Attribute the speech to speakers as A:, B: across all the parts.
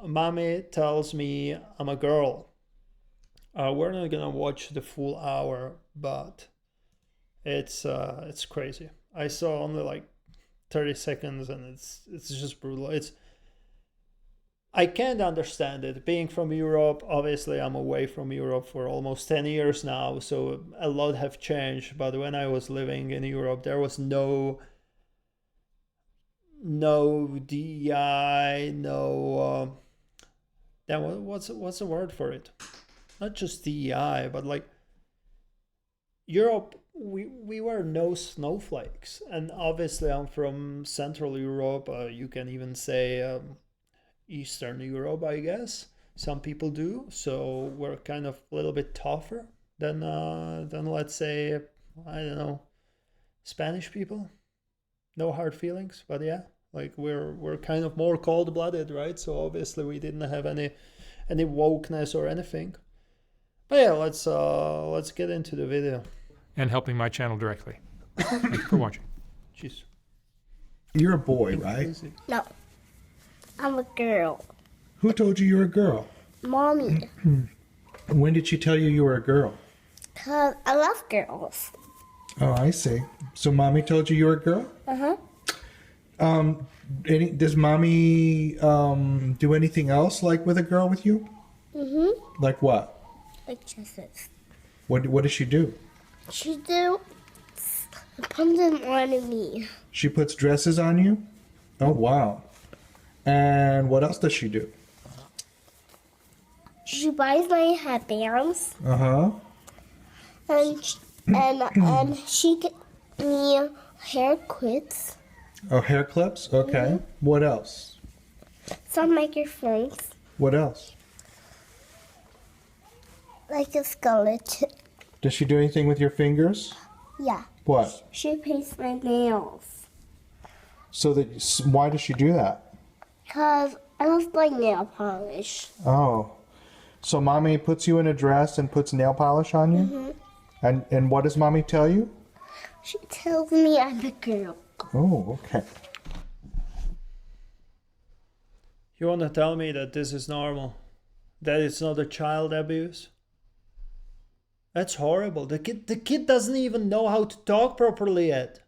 A: Mommy tells me I'm a girl. We're not gonna watch the full hour, but it's crazy. I saw only like 30 seconds, and it's just brutal. I can't understand it. Being from Europe, obviously I'm away from Europe for almost 10 years now, so a lot have changed. But when I was living in Europe, there was no DEI, no then what's the word for it? Not just DEI, but like Europe, we were no snowflakes. And obviously I'm from Central Europe. You can even say Eastern Europe, I guess. Some people do. So we're kind of a little bit tougher than let's say, I don't know, Spanish people. No hard feelings, but yeah, like we're kind of more cold blooded, right? So obviously we didn't have any wokeness or anything. But yeah, let's get into the video.
B: And helping my channel directly. Thank you for watching.
A: Jeez.
C: You're a boy, right?
D: No, I'm a girl.
C: Who told you you were a girl?
D: Mommy,
C: When did she tell you you were a girl?
D: because I love girls.
C: Oh, I see. So mommy told you you were a girl?
D: Uh-huh.
C: Does mommy do anything else like with a girl with you?
D: Mm-hmm.
C: Like what?
D: Like Jesus.
C: What does she do?
D: She do something on me.
C: She puts dresses on you? Oh, wow. And what else does she do?
D: She buys my headbands
C: Uh-huh.
D: and she get me hair quits,
C: Oh, hair clips? Okay. What else?
D: some microphones,
C: What else?
D: like a skeleton.
C: Does she do anything with your fingers?
D: Yeah.
C: What?
D: She paints my nails.
C: Why does she do that?
D: Because I don't like nail polish.
C: Oh. So mommy puts you in a dress and puts nail polish on you? And what does mommy tell you?
D: She tells me I'm a girl.
C: Oh, okay.
A: You want to tell me that this is normal? That it's not a child abuse? That's horrible. The kid doesn't even know how to talk properly yet.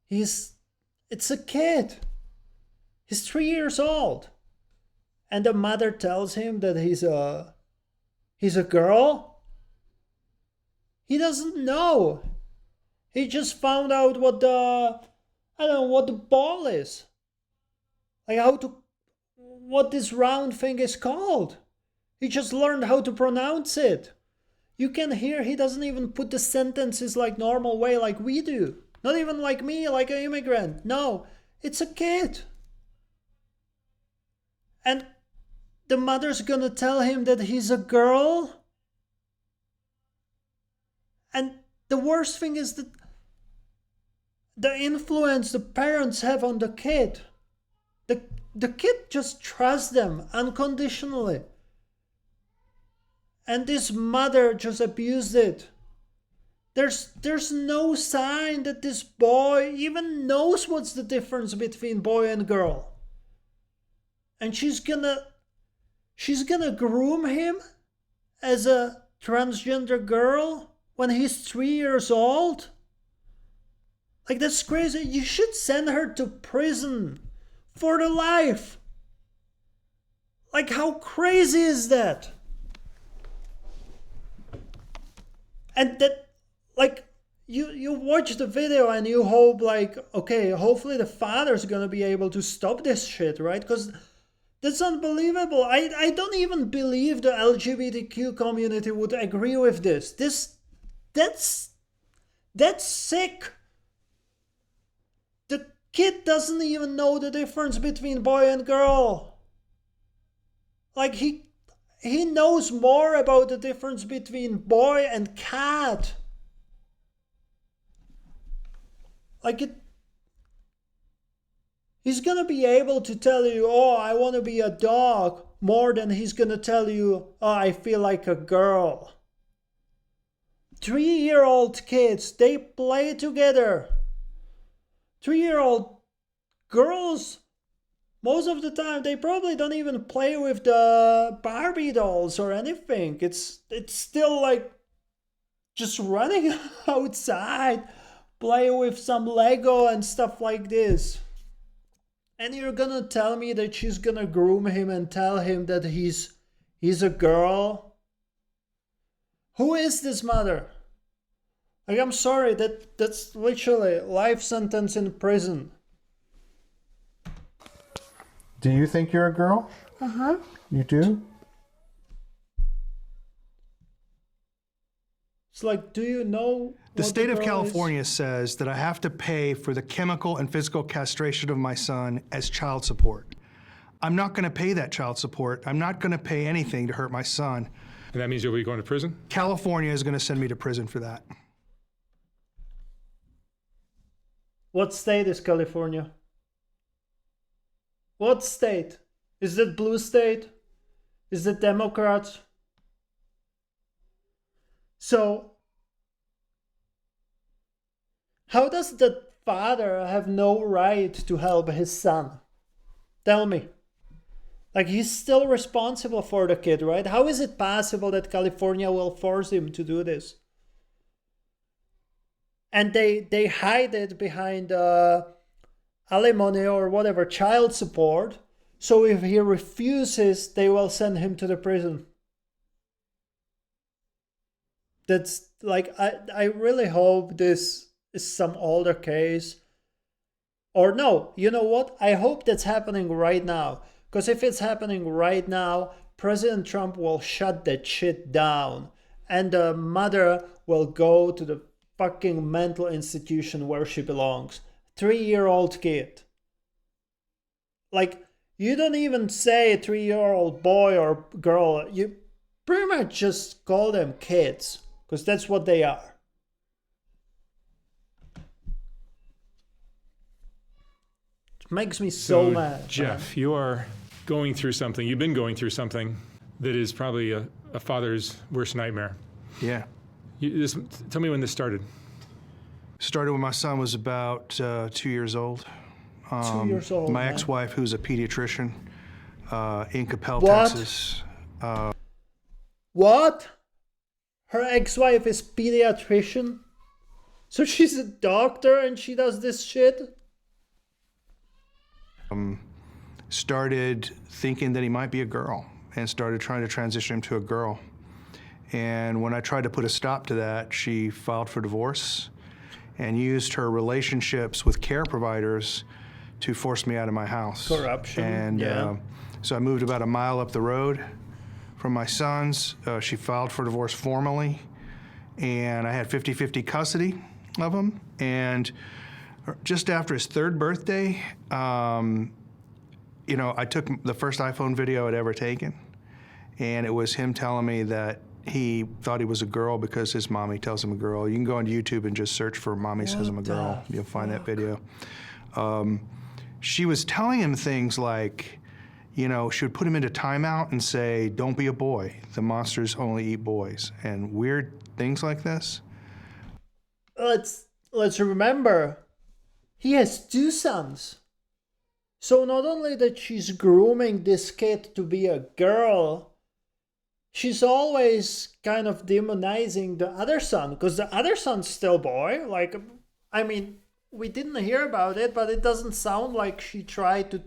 A: It's a kid. He's 3 years old. And the mother tells him that he's a girl. He doesn't know. He just found out what the ball is. Like what this round thing is called. He just learned how to pronounce it. You can hear he doesn't even put the sentences like normal way like we do. Not even like me, like an immigrant. No, it's a kid. And the mother's gonna tell him that he's a girl. And the worst thing is that the influence the parents have on the kid. The kid just trusts them unconditionally. And this mother just abused it. There's no sign that this boy even knows what's the difference between boy and girl. And she's gonna groom him as a transgender girl when he's 3 years old? Like, that's crazy. You should send her to prison for the life. Like, how crazy is that? And that, like, you watch the video and you hope, like, okay, hopefully the father's gonna be able to stop this shit, right? Because that's unbelievable. I don't even believe the LGBTQ community would agree with this. That's sick. The kid doesn't even know the difference between boy and girl. Like, he knows more about the difference between boy and cat. Like, he's gonna be able to tell you, oh, I want to be a dog, more than he's gonna tell you, oh, I feel like a girl. 3-year-old kids, they play together. 3-year-old girls, most of the time they probably don't even play with the Barbie dolls or anything. It's still like just running outside, playing with some Lego and stuff like this. And you're gonna tell me that she's gonna groom him and tell him that he's a girl? Who is this mother? Like, I'm sorry, that's literally life sentence in prison.
C: Do you think you're a girl?
D: Uh-huh.
C: You do?
A: It's like, do you know
E: The
A: what
E: state of
A: girl
E: California says that I have to pay for the chemical and physical castration of my son as child support. I'm not going to pay that child support. I'm not going to pay anything to hurt my son.
B: And that means you'll be going to prison?
E: California is going to send me to prison for that.
A: What state is California? What state? Is it blue state? Is it Democrats? So, how does the father have no right to help his son? Tell me. Like, he's still responsible for the kid, right? How is it possible that California will force him to do this? And they hide it behind alimony or whatever, child support. So if he refuses, they will send him to the prison. That's like, I really hope this is some older case. Or no, you know what? I hope that's happening right now. Because if it's happening right now, President Trump will shut that shit down. And the mother will go to the fucking mental institution where she belongs. 3-year-old kid. Like, you don't even say 3-year-old boy or girl. You pretty much just call them kids. Because that's what they are. It makes me so mad.
B: Jeff, you are going through something. You've been going through something that is probably a father's worst nightmare.
E: Yeah.
B: Tell me when this started.
E: Started when my son was about 2 years old.
A: 2 years old.
E: My
A: man.
E: ex-wife, who's a pediatrician in Capel,
A: What?
E: Texas.
A: What? Her ex-wife is pediatrician? So she's a doctor and she does this shit?
E: Started thinking that he might be a girl and started trying to transition him to a girl. And when I tried to put a stop to that, she filed for divorce and used her relationships with care providers to force me out of my house.
A: Corruption,
E: And
A: yeah.
E: so I moved about a mile up the road from my sons. She filed for divorce formally, and I had 50-50 custody of him. And just after his 3rd birthday, you know, I took the first iPhone video I'd ever taken, and it was him telling me that he thought he was a girl because his mommy tells him a girl. You can go on YouTube and just search for "mommy says I'm a girl." You'll find that video. She was telling him things like, you know, she would put him into timeout and say, "Don't be a boy. The monsters only eat boys," and weird things like this.
A: Let's remember, he has 2 sons. So not only that she's grooming this kid to be a girl, she's always kind of demonizing the other son, because the other son's still boy. Like, I mean, we didn't hear about it, but it doesn't sound like she tried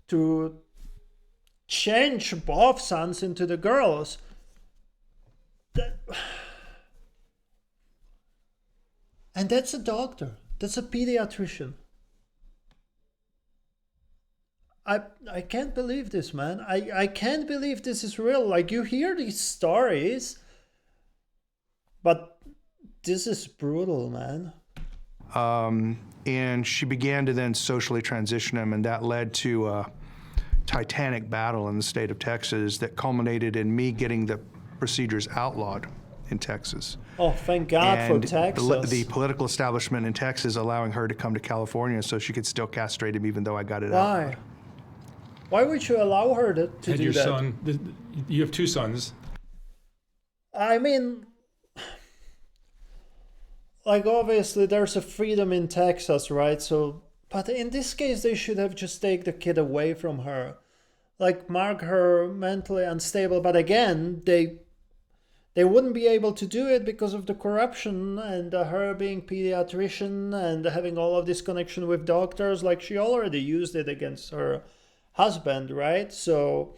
A: to change both sons into the girls. And that's a doctor. That's a pediatrician. I can't believe this, man. I can't believe this is real. Like, you hear these stories, but this is brutal, man.
E: And she began to then socially transition him, and that led to a titanic battle in the state of Texas that culminated in me getting the procedures outlawed in Texas.
A: Oh, thank God
E: And
A: for Texas.
E: the political establishment in Texas allowing her to come to California so she could still castrate him even though I got it out.
A: Why? Why would you allow her to
B: Had
A: do
B: your
A: that?
B: son, you have 2 sons.
A: I mean, like, obviously there's a freedom in Texas, right? So But in this case, they should have just take the kid away from her, like mark her mentally unstable. But again, they wouldn't be able to do it because of the corruption and her being pediatrician and having all of this connection with doctors. Like, she already used it against her husband, right? So,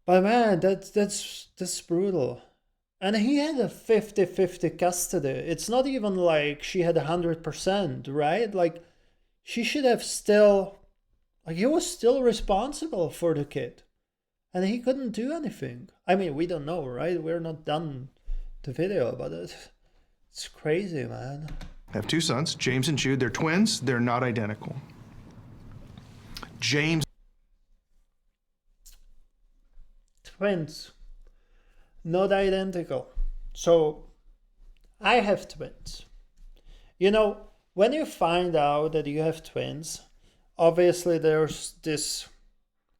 A: but man, that's brutal. And he had a 50-50 custody. It's not even like she had 100%, right? Like, she should have still, like, he was still responsible for the kid. And he couldn't do anything. I mean, we don't know, right? We're not done the video, but it's crazy, man.
E: I have two sons, James and Jude. They're twins. They're not identical. James.
A: Twins. Not identical. So, I have twins. You know, when you find out that you have twins, obviously there's this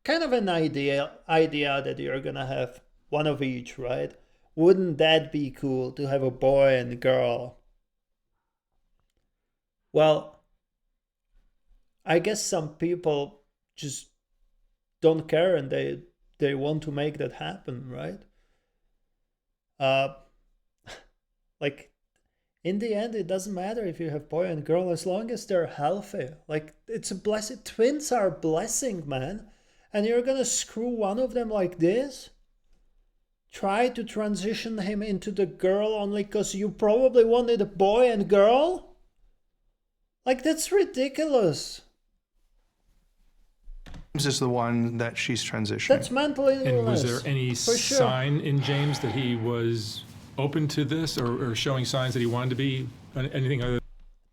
A: kind of an idea that you're gonna have one of each, right? Wouldn't that be cool to have a boy and a girl? Well, I guess some people just don't care and they want to make that happen, right? Like, in the end, it doesn't matter if you have boy and girl as long as they're healthy. Like, it's a blessing. Twins are a blessing, man. And you're gonna screw one of them like this? Try to transition him into the girl only because you probably wanted a boy and girl? Like, that's ridiculous.
E: James is the one that she's transitioning.
A: That's mental illness.
B: And was there any
A: for sure.
B: sign in James that he was open to this or showing signs that he wanted to be anything other?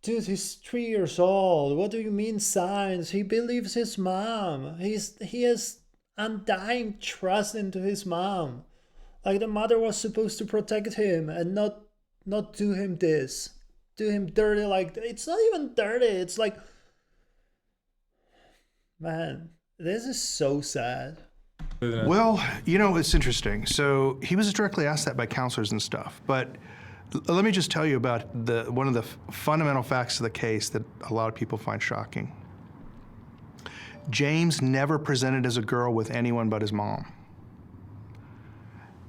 A: Dude, he's 3 years old. What do you mean signs? He believes his mom. He has undying trust into his mom. Like, the mother was supposed to protect him and not do him this. Do him dirty like that. It's not even dirty. It's like, man, this is so sad.
E: Well, you know, it's interesting. So he was directly asked that by counselors and stuff. But let me just tell you about one of the fundamental facts of the case that a lot of people find shocking. James never presented as a girl with anyone but his mom.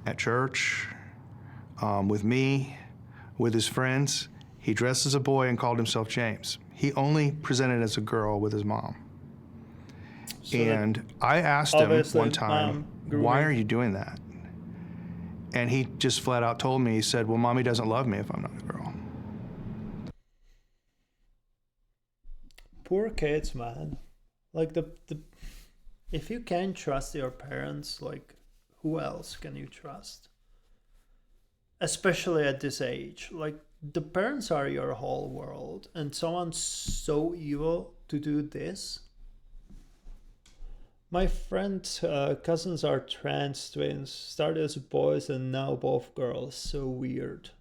E: At church, with me, with his friends, he dressed as a boy and called himself James. He only presented as a girl with his mom.
A: So
E: and I asked him
A: obviously
E: one time,
A: mom grew
E: why
A: up.
E: are you doing that? And he just flat out told me, he said, well, mommy doesn't love me if I'm not a girl.
A: Poor kids, man. Like, the if you can't trust your parents, like, who else can you trust? Especially at this age. Like, the parents are your whole world, and someone's so evil to do this. My friend's cousins are trans twins, started as boys and now both girls. So weird.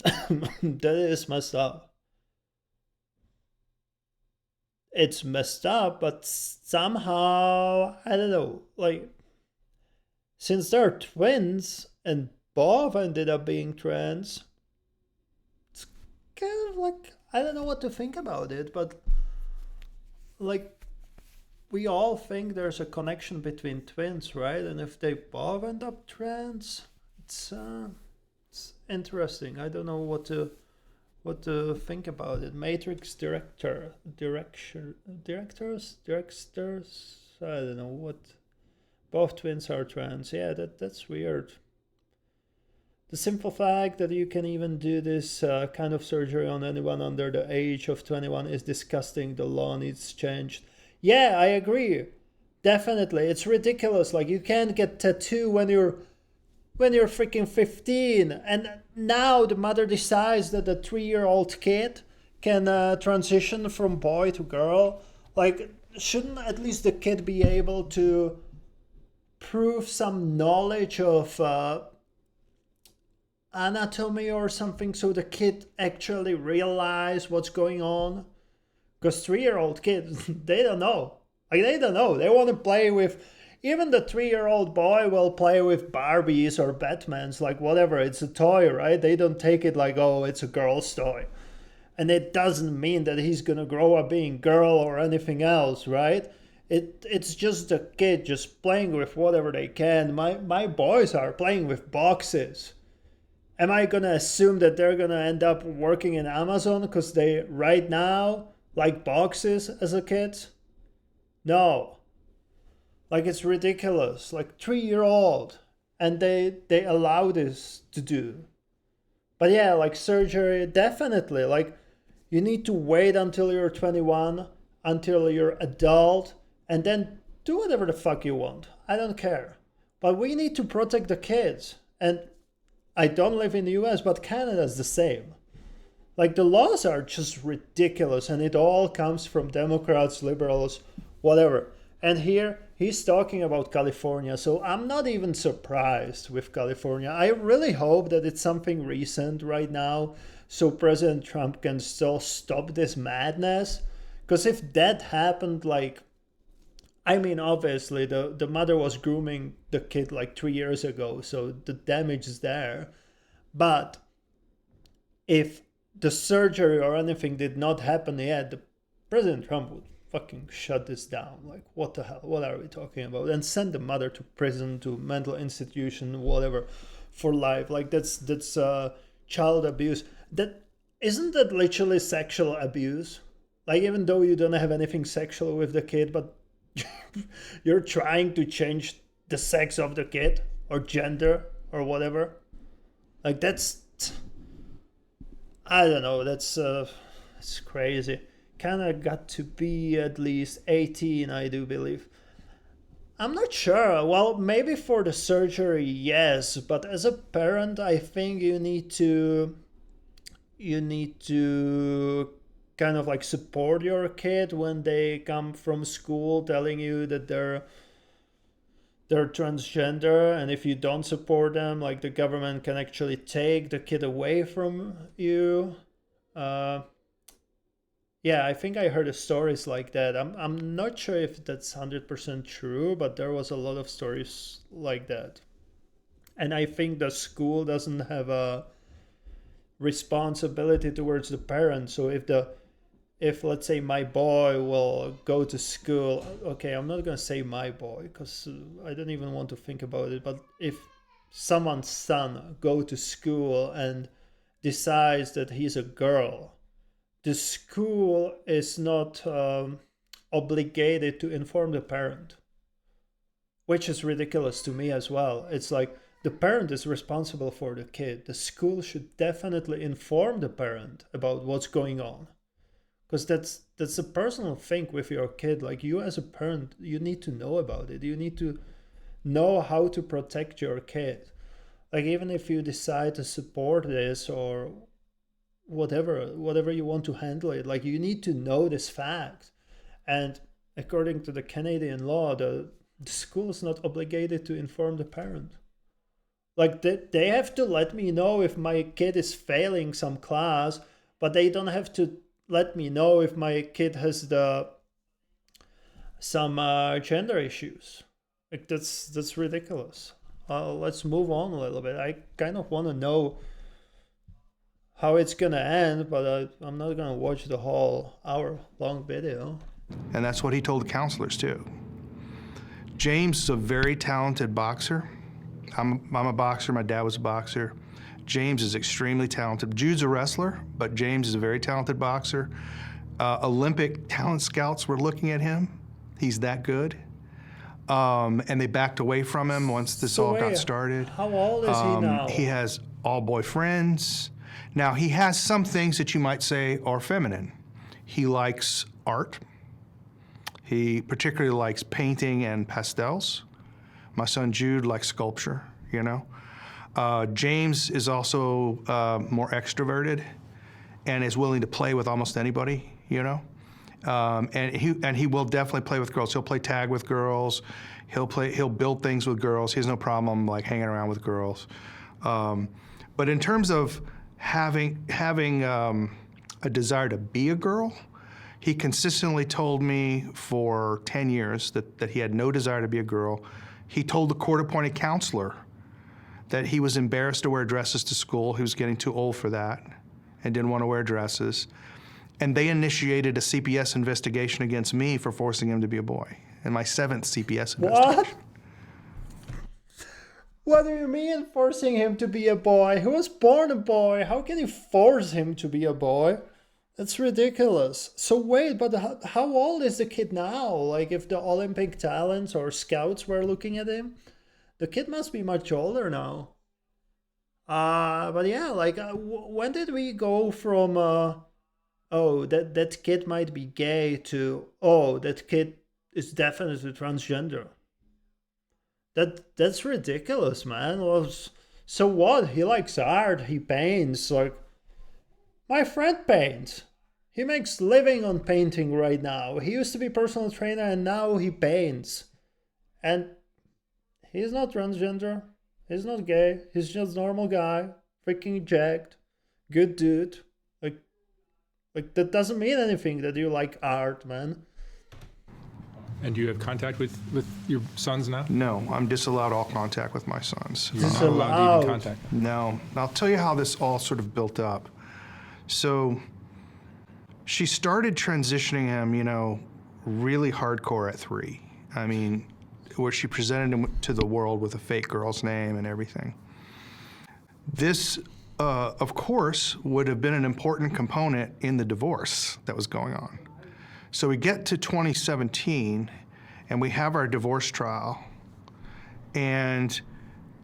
A: That is messed up. It's messed up, but somehow, I don't know, like, since they're twins and both ended up being trans, it's kind of like, I don't know what to think about it, but like, we all think there's a connection between twins, right? And if they both end up trans, it's interesting. I don't know what to think about it. Matrix directors. I don't know what. Both twins are trans. Yeah, that's weird. The simple fact that you can even do this kind of surgery on anyone under the age of 21 is disgusting. The law needs changed. Yeah, I agree. Definitely. It's ridiculous. Like, you can't get tattoo when you're freaking 15. And now the mother decides that a 3-year-old kid can transition from boy to girl. Like, shouldn't at least the kid be able to prove some knowledge of anatomy or something so the kid actually realize what's going on? Because 3-year-old kids, they don't know. Like, they don't know. They want to play with... Even the 3-year-old boy will play with Barbies or Batmans, like whatever. It's a toy, right? They don't take it like, oh, it's a girl's toy. And it doesn't mean that he's gonna grow up being girl or anything else, right? It's just a kid just playing with whatever they can. My boys are playing with boxes. Am I gonna assume that they're gonna end up working in Amazon because they right now like boxes as a kid? No. Like, it's ridiculous. Like, 3-year-old, and they allow this to do. But yeah, like surgery, definitely. Like, you need to wait until you're 21, until you're adult, and then do whatever the fuck you want. I don't care. But we need to protect the kids. And I don't live in the US, but Canada's the same. Like, the laws are just ridiculous, and it all comes from Democrats, liberals, whatever. And here, he's talking about California, so I'm not even surprised with California. I really hope that it's something recent right now, so President Trump can still stop this madness. Because if that happened, like, I mean, obviously, the mother was grooming the kid like 3 years ago, so the damage is there. But if the surgery or anything did not happen yet, President Trump would fucking shut this down. Like, what the hell? What are we talking about? And send the mother to prison, to mental institution, whatever, for life. Like, that's child abuse. That isn't that literally sexual abuse? Like, even though you don't have anything sexual with the kid, but you're trying to change the sex of the kid or gender or whatever. Like, that's, I don't know, that's it's crazy. Kinda got to be at least 18, I do believe. I'm not sure. Well, maybe for the surgery, yes, but as a parent, I think you need to kind of like support your kid when they come from school telling you that they're transgender, and if you don't support them, like, the government can actually take the kid away from you. Yeah, I think I heard stories like that. I'm not sure if that's 100% true, but there was a lot of stories like that. And I think the school doesn't have a responsibility towards the parent. So if let's say my boy will go to school, okay, I'm not going to say my boy because I don't even want to think about it, but if someone's son go to school and decides that he's a girl, the school is not obligated to inform the parent, which is ridiculous to me as well. It's like, the parent is responsible for the kid. The school should definitely inform the parent about what's going on, because that's a personal thing with your kid. Like, you as a parent, you need to know about it. You need to know how to protect your kid. Like, even if you decide to support this or whatever you want to handle it, like, you need to know this fact. And according to the Canadian law, the school is not obligated to inform the parent. Like, they have to let me know if my kid is failing some class, but they don't have to let me know if my kid has some gender issues. Like, that's ridiculous. Let's move on a little bit. I kind of want to know how it's gonna end, but I'm not gonna watch the whole hour-long video.
E: And that's what he told the counselors too. James is a very talented boxer. I'm a boxer, my dad was a boxer. James is extremely talented. Jude's a wrestler, but James is a very talented boxer. Olympic talent scouts were looking at him. He's that good. And they backed away from him once this all got started.
A: How old is he now?
E: He has all boyfriends. Now, he has some things that you might say are feminine. He likes art. He particularly likes painting and pastels. My son Jude likes sculpture, you know. James is also more extroverted and is willing to play with almost anybody, you know. And he will definitely play with girls. He'll play tag with girls. He'll build things with girls. He has no problem like hanging around with girls. But in terms of having a desire to be a girl, he consistently told me for 10 years that he had no desire to be a girl. He told the court-appointed counselor that he was embarrassed to wear dresses to school. He was getting too old for that. and didn't want to wear dresses. And they initiated a CPS investigation against me for forcing him to be a boy. And my 7th CPS investigation.
A: What? What do you mean forcing him to be a boy? He was born a boy. How can you force him to be a boy? That's ridiculous. So wait, but how old is the kid now? Like if the Olympic talents or scouts were looking at him, the kid must be much older now. But yeah, like when did we go from oh, that kid might be gay to, oh, that kid is definitely transgender? That's ridiculous, man. Well, so what? He likes art, he paints. Like, my friend paints. He makes living on painting right now. He used to be personal trainer and now he paints. And he's not transgender. He's not gay. He's just a normal guy. Freaking jacked. Good dude. Like that doesn't mean anything that you like art, man.
B: And do you have contact with your sons now?
E: No, I'm disallowed all contact with my sons.
B: You're not allowed to even contact them.
E: No. I'll tell you how this all sort of built up. So she started transitioning him, you know, really hardcore at 3. I mean, where she presented him to the world with a fake girl's name and everything. This, of course, would have been an important component in the divorce that was going on. So we get to 2017, and we have our divorce trial, and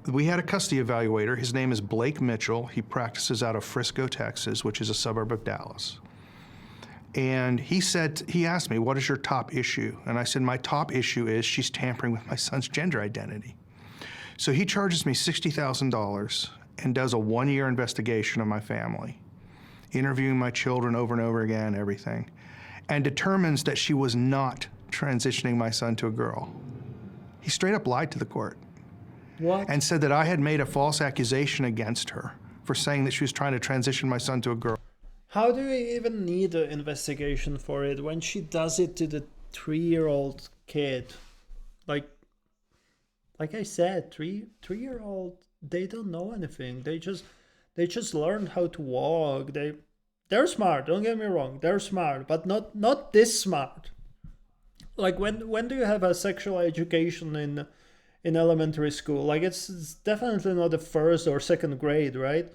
E: we had a custody evaluator. His name is Blake Mitchell. He practices out of Frisco, Texas, which is a suburb of Dallas. And he asked me, what is your top issue? And I said, my top issue is she's tampering with my son's gender identity. So he charges me $60,000 and does a 1-year investigation of my family, interviewing my children over and over again, everything, and determines that she was not transitioning my son to a girl. He straight up lied to the court.
A: What?
E: And said that I had made a false accusation against her for saying that she was trying to transition my son to a girl.
A: How do we even need an investigation for it when she does it to the 3-year-old kid? Like I said, three-year-old, they don't know anything. They just learned how to walk. They're smart, don't get me wrong. They're smart, but not this smart. Like when do you have a sexual education in elementary school? Like it's definitely not the 1st or 2nd grade, right?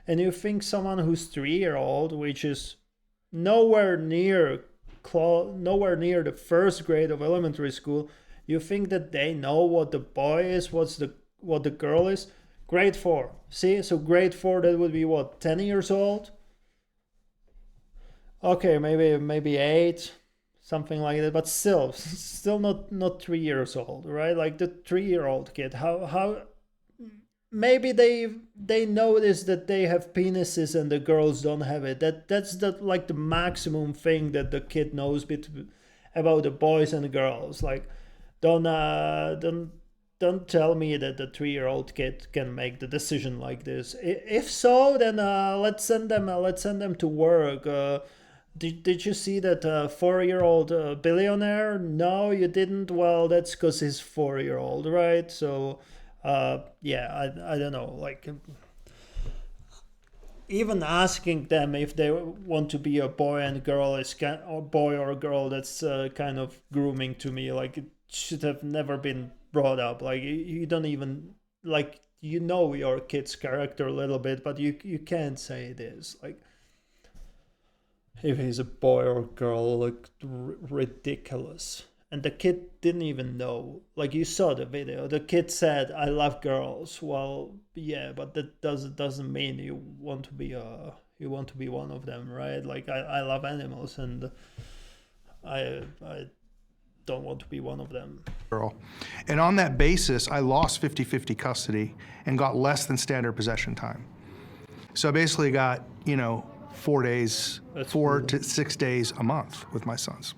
A: And you think someone who's 3-year-old, which is nowhere near the 1st grade of elementary school, you think that they know what the boy is, what the girl is? Grade 4. See, so grade 4, that would be what, 10 years old? Okay, maybe 8, something like that, but still not 3 years old, right? Like the 3-year-old kid, how maybe they notice that they have penises and the girls don't have it. That's like the maximum thing that the kid knows about the boys and the girls. Like don't tell me that the 3-year-old kid can make the decision like this. If so, then let's send them to work. Did you see that 4-year-old billionaire? No, you didn't. Well, that's because he's 4-year-old, right? So, yeah, I don't know. Like, even asking them if they want to be a boy and girl or boy or girl, that's kind of grooming to me. Like, it should have never been brought up. Like, you don't even, like, you know your kid's character a little bit, but you can't say this. Like, if he's a boy or girl, like ridiculous. And the kid didn't even know. Like, you saw the video. The kid said, "I love girls." Well, yeah, but that doesn't mean you want to be one of them, right? Like, I love animals, and I don't want to be one of them.
E: Girl. And on that basis, I lost 50-50 custody and got less than standard possession time. So I basically got, 4 days,
A: That's
E: 4
A: cool.
E: to 6 days a month with my sons.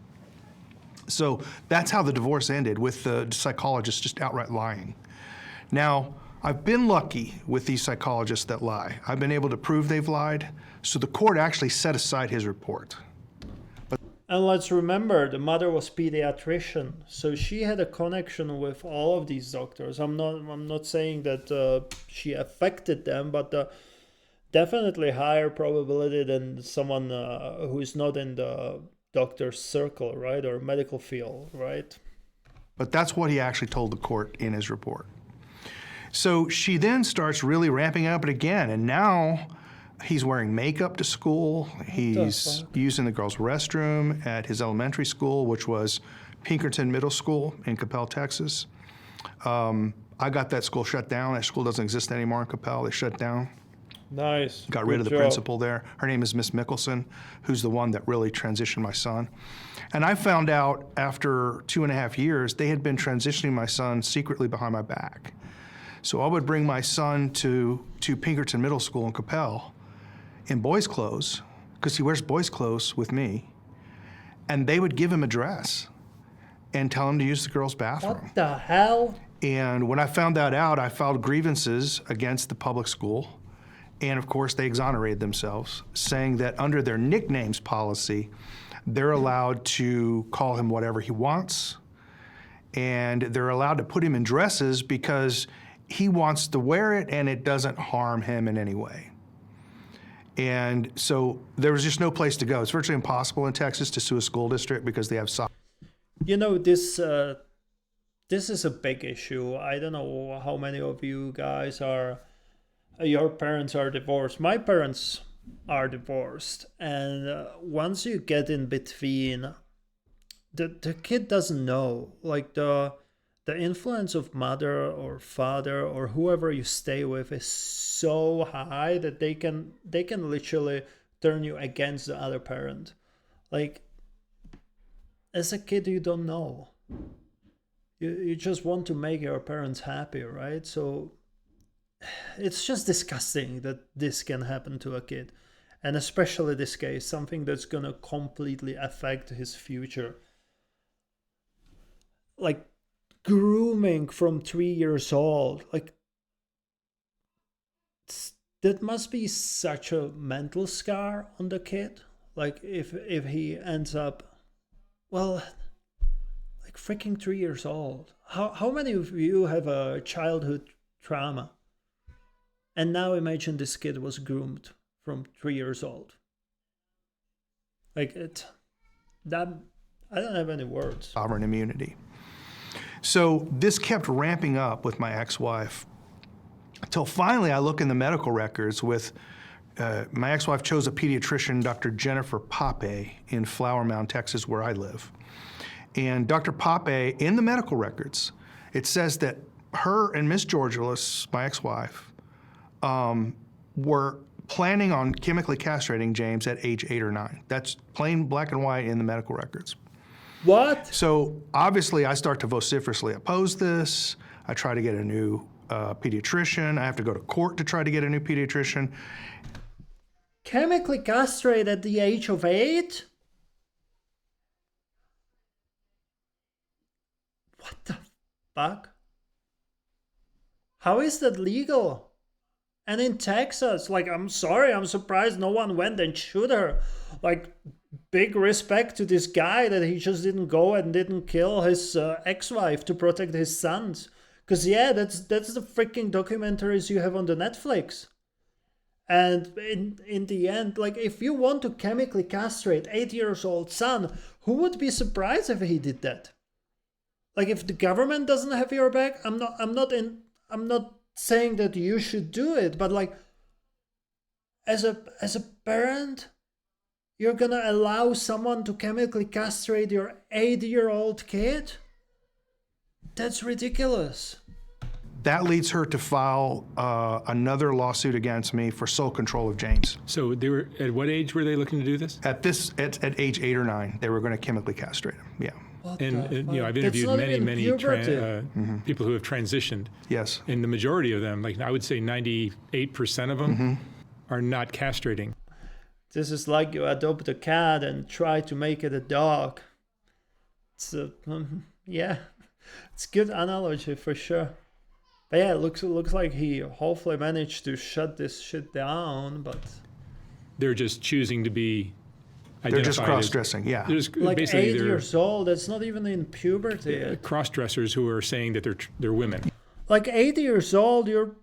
E: So that's how the divorce ended, with the psychologist just outright lying. Now, I've been lucky with these psychologists that lie. I've been able to prove they've lied, so the court actually set aside his report.
A: And let's remember, the mother was pediatrician, so she had a connection with all of these doctors. I'm not saying that she affected them, but definitely higher probability than someone who is not in the doctor's circle, right, or medical field, right?
E: But that's what he actually told the court in his report. So she then starts really ramping up it again, and now he's wearing makeup to school. He's using the girls' restroom at his elementary school, which was Pinkerton Middle School in Coppell, Texas. I got that school shut down. That school doesn't exist anymore in Coppell. They shut down.
A: Nice.
E: Got rid of the principal there. Her name is Miss Mickelson, who's the one that really transitioned my son. And I found out after 2.5 years, they had been transitioning my son secretly behind my back. So I would bring my son to Pinkerton Middle School in Coppell in boys' clothes, because he wears boys' clothes with me, and they would give him a dress and tell him to use the girls' bathroom.
A: What the hell?
E: And when I found that out, I filed grievances against the public school. And of course, they exonerated themselves, saying that under their nicknames policy, they're allowed to call him whatever he wants. And they're allowed to put him in dresses because he wants to wear it and it doesn't harm him in any way. And so there was just no place to go. It's virtually impossible in Texas to sue a school district because they have
A: You know, this is a big issue. I don't know how many of you guys are, your parents are divorced. My parents are divorced. And once you get in between, the kid doesn't know. Like the influence of mother or father or whoever you stay with is so high that they can literally turn you against the other parent. Like, as a kid, you don't know. You just want to make your parents happy, right? So it's just disgusting that this can happen to a kid. And especially this case, something that's going to completely affect his future. Like, grooming from 3 years old. Like, that must be such a mental scar on the kid. Like, if he ends up, well, like freaking 3 years old. How many of you have a childhood trauma? And now imagine this kid was groomed from 3 years old. Like I don't have any words.
E: sovereign immunity. So this kept ramping up with my ex-wife until finally I look in the medical records with my ex-wife chose a pediatrician, Dr. Jennifer Pape, in Flower Mound, Texas, where I live. And Dr. Pape, in the medical records, it says that her and Miss Georgelis, my ex-wife, were planning on chemically castrating James at age 8 or 9. That's plain black and white in the medical records.
A: What?
E: So obviously I start to vociferously oppose this. I try to get a new pediatrician. I have to go to court to try to get a new pediatrician.
A: Chemically castrate at the age of 8? What the fuck? How is that legal? And in Texas, like, I'm sorry, I'm surprised no one went and shoot her. Like, big respect to this guy that he just didn't go and didn't kill his ex-wife to protect his sons. Because, yeah, that's the freaking documentaries you have on the Netflix. And in the end, like, if you want to chemically castrate 8-year-old son, who would be surprised if he did that? Like, if the government doesn't have your back, I'm not saying that you should do it, but like, as a parent, you're gonna allow someone to chemically castrate your 8-year-old kid? That's ridiculous.
E: That leads her to file another lawsuit against me for sole control of James.
B: So they were at what age were they looking to do this?
E: At age 8 or 9, they were going to chemically castrate him. Yeah.
B: And you know, I've
A: That's
B: interviewed
A: not
B: many
A: even puberty.
B: people who have transitioned.
E: Yes.
B: And the majority of them, like I would say 98% of them, are not castrating.
A: This is like you adopt a cat and try to make it a dog. It's yeah, it's a good analogy for sure. But yeah, it looks like he hopefully managed to shut this shit down, but
B: They're just choosing to be
E: They're
B: identified
E: just cross-dressing, yeah.
B: They're just
A: like
B: basically
A: 8
B: they're
A: years old, that's not even in puberty yet.
B: cross-dressers who are saying that they're women.
A: Like 8 years old, you're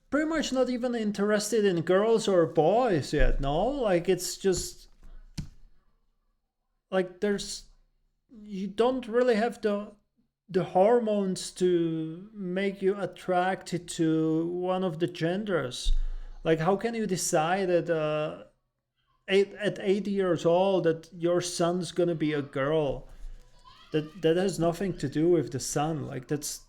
A: pretty much not even interested in girls or boys yet, no? Like, it's just like you don't really have the hormones to make you attracted to one of the genders. Like, how can you decide at 8 years old that your son's gonna be a girl? That has nothing to do with the son. Like, that's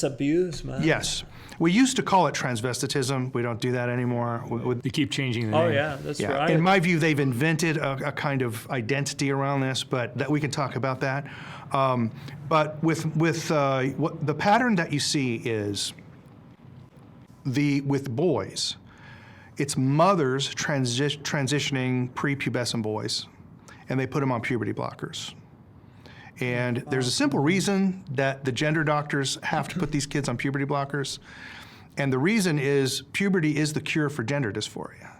A: abuse, man.
E: Yes. We used to call it transvestitism. We don't do that anymore.
B: They keep changing the name.
A: Oh yeah, that's
E: Yeah.
A: right.
E: In my view, they've invented a kind of identity around this, but that we can talk about that. But with what the pattern that you see is with boys, it's mothers transitioning prepubescent boys, and they put them on puberty blockers. And there's a simple reason that the gender doctors have to put these kids on puberty blockers. And the reason is puberty is the cure for gender dysphoria.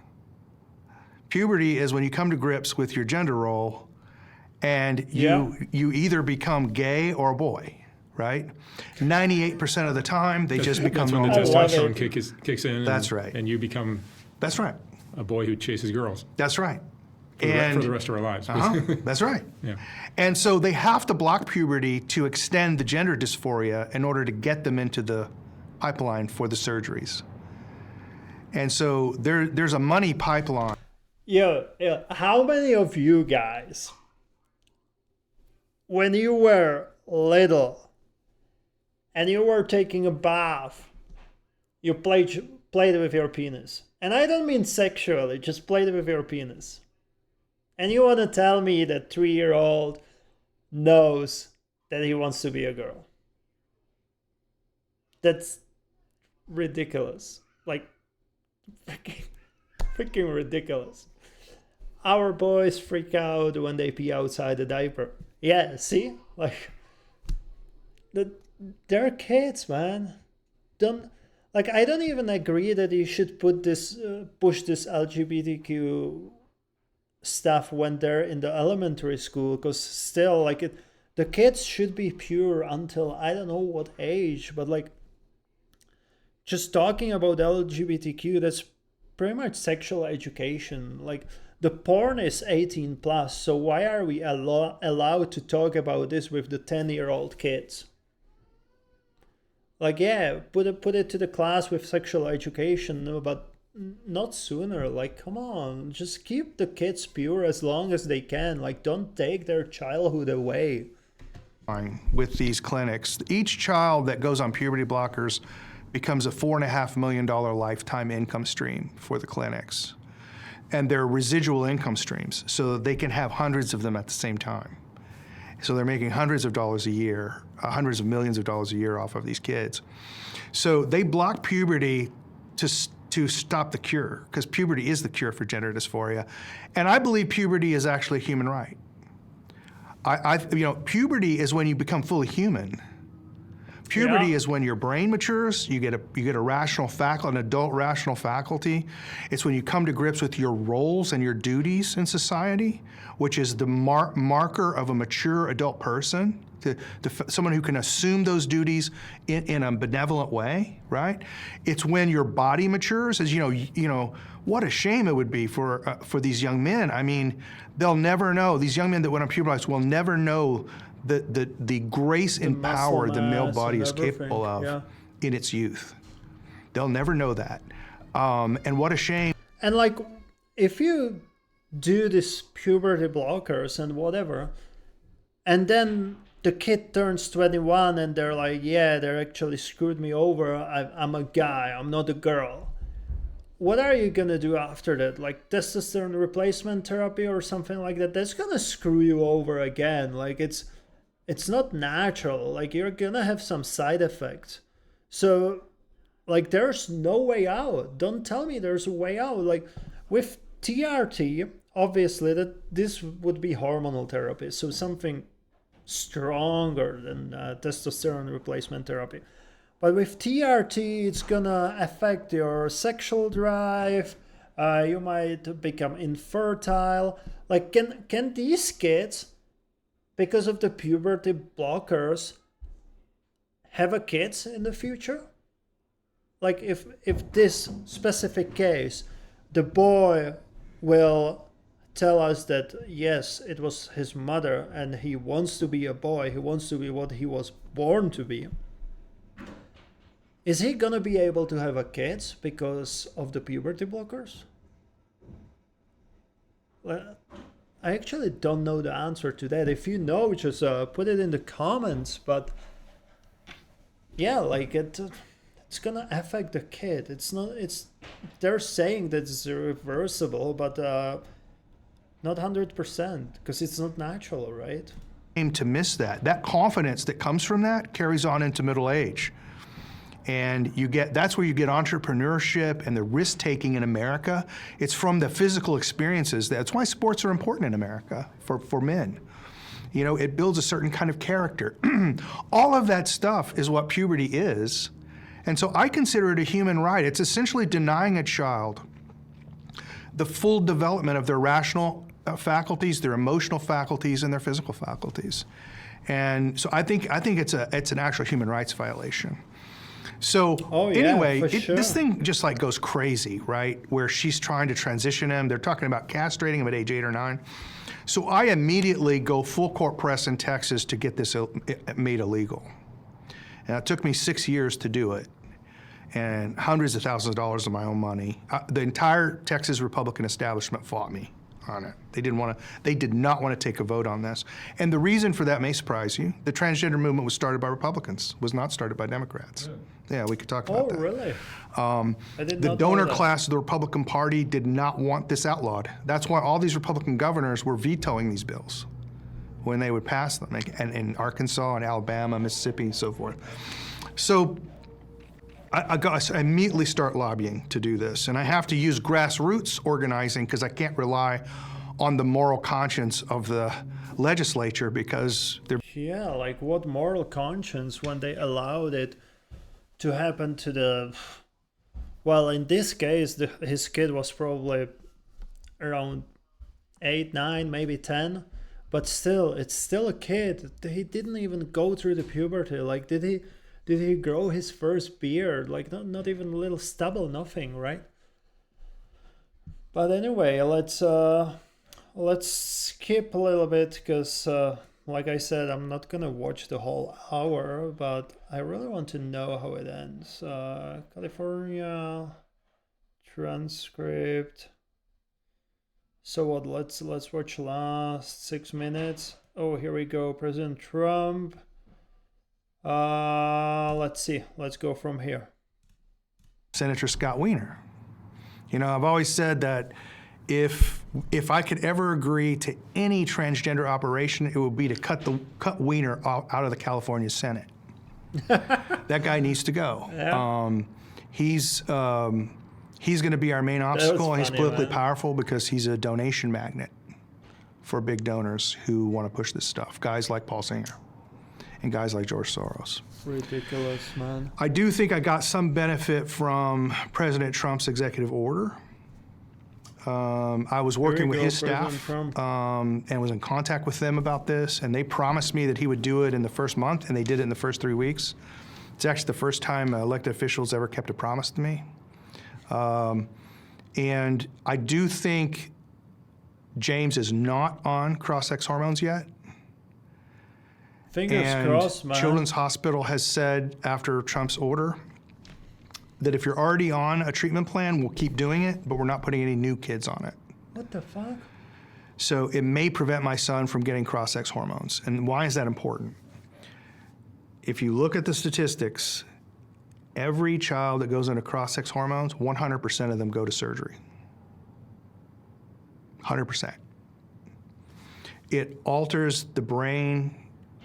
E: Puberty is when you come to grips with your gender role and you either become gay or a boy, right? 98% of the time, they just become
B: That's when the
E: normal.
A: love
B: testosterone
A: it.
B: kicks in.
E: That's right.
B: And you become
E: That's right.
B: a boy who chases girls
E: That's right.
B: for the rest of our lives.
E: That's right.
B: Yeah.
E: And so they have to block puberty to extend the gender dysphoria in order to get them into the pipeline for the surgeries. And so there's a money pipeline.
A: Yeah. How many of you guys, when you were little and you were taking a bath, you played with your penis? And I don't mean sexually, just played with your penis. And you want to tell me that 3-year-old knows that he wants to be a girl? That's ridiculous. Like, freaking ridiculous. Our boys freak out when they pee outside the diaper. Yeah, see? Like, they're kids, man. I don't even agree that you should push this LGBTQ stuff when they're in the elementary school, because still, like, the kids should be pure until I don't know what age, but like, just talking about LGBTQ, that's pretty much sexual education. Like, the porn is 18 plus, so why are we allowed to talk about this with the 10-year-old kids? Like, yeah, put it to the class with sexual education, but not sooner. Like, come on, just keep the kids pure as long as they can. Like, don't take their childhood away.
E: With these clinics, each child that goes on puberty blockers becomes a $4.5 million lifetime income stream for the clinics. And they're residual income streams, so they can have hundreds of them at the same time. So they're making hundreds of dollars a year, hundreds of millions of dollars a year off of these kids. So they block puberty to stop the cure, because puberty is the cure for gender dysphoria. And I believe puberty is actually a human right. Puberty is when you become fully human. Puberty is when your brain matures, you get a rational an adult rational faculty. It's when you come to grips with your roles and your duties in society, which is the marker of a mature adult person, someone who can assume those duties in a benevolent way, right? It's when your body matures, as you know, what a shame it would be for these young men. I mean, they'll never know, these young men that went on puberty will never know the grace and power the male body is capable of in its youth. They'll never know that. And what a shame.
A: And like, if you do this puberty blockers and whatever, and then the kid turns 21 and they're like, yeah, they actually screwed me over. I'm a guy, I'm not a girl. What are you gonna do after that? Like testosterone replacement therapy or something like that? That's gonna screw you over again. Like, it's not natural. Like, you're gonna have some side effects. So, like, there's no way out. Don't tell me there's a way out. Like, with TRT, obviously that this would be hormonal therapy, so something stronger than testosterone replacement therapy. But with TRT, it's gonna affect your sexual drive. You might become infertile. Like, can these kids, because of the puberty blockers, have a kids in the future? Like if this specific case, the boy will tell us that yes, it was his mother and he wants to be a boy, he wants to be what he was born to be. Is he gonna be able to have a kids because of the puberty blockers? Well, I actually don't know the answer to that. If you know, just put it in the comments. But yeah, like it's gonna affect the kid. It's not. They're saying that it's irreversible, but not 100% because it's not natural, right?
E: Aim to miss that. That confidence that comes from that carries on into middle age. And that's where you get entrepreneurship and the risk taking in America. It's from the physical experiences. That's why sports are important in America for men. You know, it builds a certain kind of character. All of that stuff is what puberty is. And so I consider it a human right. It's essentially denying a child the full development of their rational faculties, their emotional faculties, and their physical faculties. And so I think it's an actual human rights violation. So anyway, this thing just like goes crazy, right? Where she's trying to transition him. They're talking about castrating him at age 8 or 9. So I immediately go full court press in Texas to get this made illegal. And it took me 6 years to do it, and hundreds of thousands of dollars of my own money. The entire Texas Republican establishment fought me on it. They did not want to take a vote on this. And the reason for that may surprise you. The transgender movement was started by Republicans, was not started by Democrats. Yeah, we could talk about that.
A: Oh, really?
E: The donor class of the Republican Party did not want this outlawed. That's why all these Republican governors were vetoing these bills when they would pass them, and in Arkansas and Alabama, Mississippi, and so forth. So I immediately start lobbying to do this, and I have to use grassroots organizing because I can't rely on the moral conscience of the legislature because they're...
A: Yeah, like what moral conscience when they allowed it to happen to the... Well, in this case, his kid was probably around 8, 9, maybe 10, but still, it's still a kid. He didn't even go through the puberty. Like, did he grow his first beard? Like, not even a little stubble, nothing, right? But anyway, let's skip a little bit because, like I said, I'm not gonna watch the whole hour, but I really want to know how it ends. California transcript. So what? Let's watch last 6 minutes. Oh, here we go. President Trump. Let's see. Let's go from here.
E: Senator Scott Wiener. You know, I've always said that if I could ever agree to any transgender operation, it would be to cut Wiener out of the California Senate. That guy needs to go. Yeah. He's going to be our main obstacle. He's politically powerful because he's a donation magnet for big donors who want to push this stuff. Guys like Paul Singer and guys like George Soros.
A: Ridiculous, man.
E: I do think I got some benefit from President Trump's executive order. I was working with his staff and was in contact with them about this, and they promised me that he would do it in the first month, and they did it in the first 3 weeks. It's actually the first time elected officials ever kept a promise to me. And I do think James is not on cross-sex hormones yet.
A: Fingers crossed, man.
E: Children's Hospital has said after Trump's order that if you're already on a treatment plan, we'll keep doing it, but we're not putting any new kids on it.
A: What the fuck?
E: So it may prevent my son from getting cross-sex hormones. And why is that important? If you look at the statistics, every child that goes into cross-sex hormones, 100% of them go to surgery. 100%. It alters the brain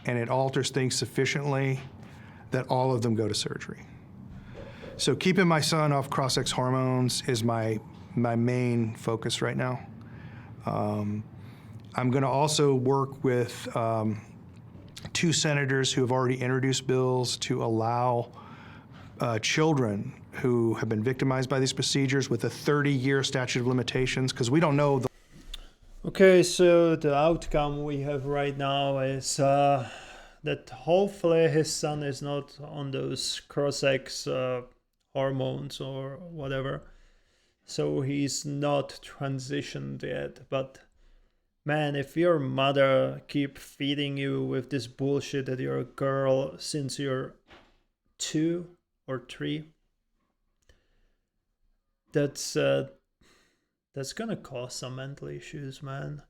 E: and it alters things sufficiently that all of them go to surgery. So keeping my son off cross-sex hormones is my main focus right now. I'm going to also work with 2 senators who have already introduced bills to allow children who have been victimized by these procedures with a 30-year statute of limitations, because we don't know the...
A: Okay, so the outcome we have right now is that hopefully his son is not on those cross-sex hormones or whatever, so he's not transitioned yet. But man, if your mother keep feeding you with this bullshit that you're a girl since you're 2 or 3, that's gonna cause some mental issues, man.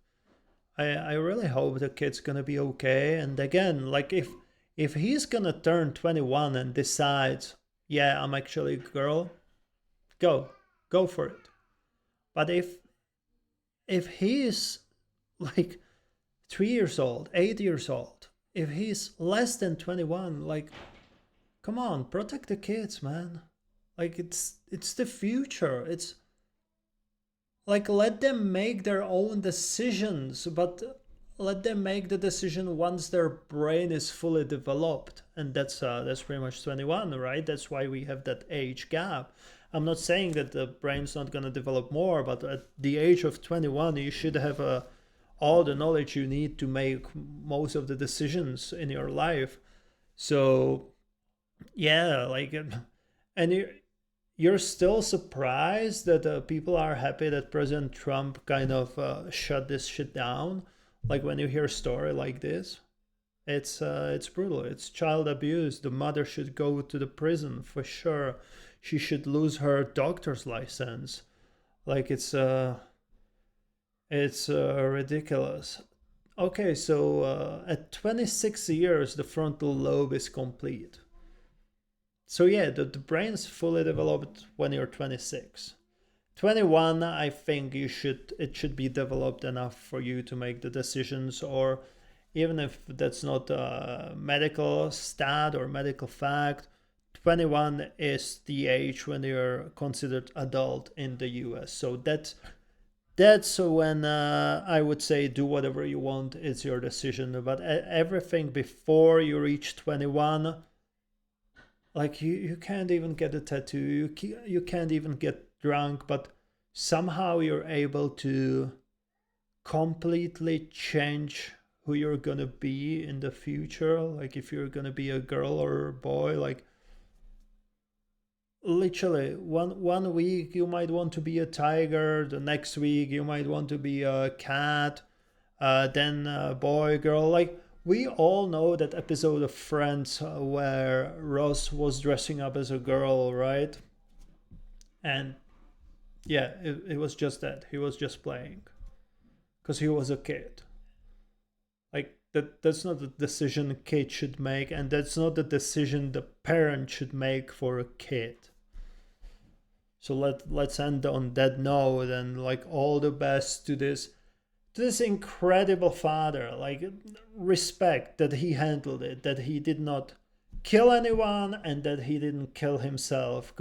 A: I really hope the kid's gonna be okay. And again, like if he's gonna turn 21 and decides, yeah, I'm actually a girl, go for it. But if he's like 3 years old, 8 years old, if he's less than 21, like, come on, protect the kids, man. Like, it's the future. It's like, let them make their own decisions, but let them make the decision once their brain is fully developed. And that's pretty much 21, right? That's why we have that age gap. I'm not saying that the brain's not going to develop more, but at the age of 21, you should have all the knowledge you need to make most of the decisions in your life. So, yeah, like, and you're still surprised that people are happy that President Trump kind of shut this shit down. Like, when you hear a story like this, it's brutal. It's child abuse. The mother should go to the prison for sure. She should lose her doctor's license. Like, it's ridiculous. Okay, so at 26 years, the frontal lobe is complete. So yeah, the brain's fully developed when you're 26. 21, I think it should be developed enough for you to make the decisions, or even if that's not a medical stat or medical fact, 21 is the age when you're considered adult in the US. So that's when I would say do whatever you want. It's your decision. But everything before you reach 21, like you can't even get a tattoo, you can't even get drunk, but somehow you're able to completely change who you're gonna be in the future. Like, if you're gonna be a girl or a boy, like, literally one week you might want to be a tiger, the next week you might want to be a cat, then a boy, girl. Like, we all know that episode of Friends where Ross was dressing up as a girl, right? And yeah, it was just that. He was just playing because he was a kid. Like, that's not the decision a kid should make, and that's not the decision the parent should make for a kid. So let's end on that note, and like, all the best to this incredible father. Like, respect that he handled it, that he did not kill anyone, and that he didn't kill himself,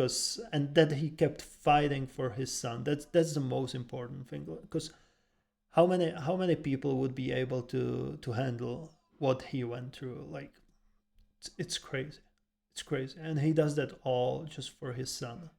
A: and that he kept fighting for his son. That's the most important thing, because how many people would be able to handle what he went through? Like, it's crazy. It's crazy. And he does that all just for his son.